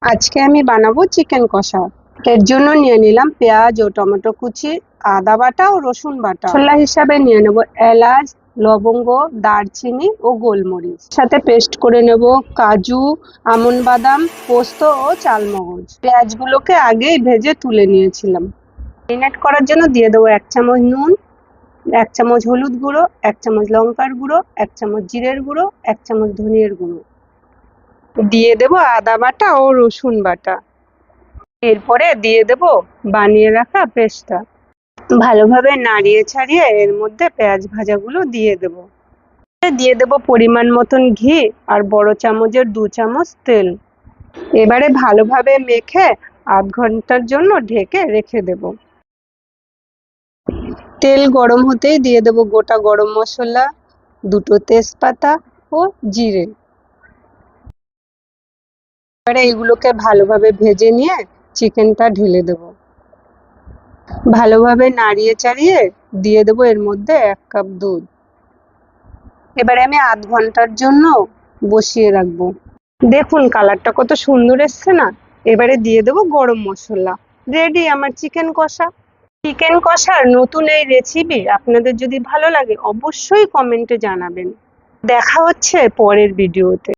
আজকে আমি বানাবো চিকেন কষা। এর জন্য নিয়ে নিলাম পেঁয়াজ ও টমেটো কুচি, আদা বাটা ও রসুন বাটা। মশলা হিসাবে নিয়ে নেব এলাচ, লবঙ্গ, দারচিনি ও গোলমরিচ। সাথে পেস্ট করে নেব কাজু, আমন্ড বাদাম, পোস্ত ও চালমগজ। পেঁয়াজগুলোকে আগেই ভেজে তুলে নিয়েছিলাম। ম্যারিনেট করার জন্য দিয়ে দেবো 1 চামচ নুন, 1 চামচ হলুদ গুঁড়ো, 1 চামচ লঙ্কার গুঁড়ো, 1 চামচ জিরের গুঁড়ো, 1 চামচ ধনিয়ার গুঁড়ো। দিয়ে দেব আদা বাটা ও রসুন বাটা। এরপরে দিয়ে দেব বানিয়ে রাখা পেস্টটা। ভালোভাবে নাড়িয়ে ছাড়িয়ে এর মধ্যে পেঁয়াজ ভাজাগুলো দিয়ে দেব। দিয়ে দেব পরিমাণ মতন ঘি আর বড় চামচের 2 চামচ তেল। এবারে ভালোভাবে মেখে আধ ঘন্টার জন্য ঢেকে রেখে দেব। তেল গরম হতেই দিয়ে দেব গোটা গরম মশলা, 2টো তেজপাতা ও জিরে। এবারে এগুলোকে ভালোভাবে ভেজে নিয়ে চিকেনটা ঢেলে দেব। ভালোভাবে নাড়িয়ে চাড়িয়ে দিয়ে দেবো এর মধ্যে 1 কাপ দুধ। এবারে আমি আধ ঘন্টার জন্য বসিয়ে রাখবো। দেখুন কালারটা কত সুন্দর এসছে না। এবারে দিয়ে দেবো গরম মশলা। রেডি আমার চিকেন কষা। চিকেন কষার নতুন এই রেসিপি আপনাদের যদি ভালো লাগে অবশ্যই কমেন্টে জানাবেন। দেখা হচ্ছে পরের ভিডিওতে।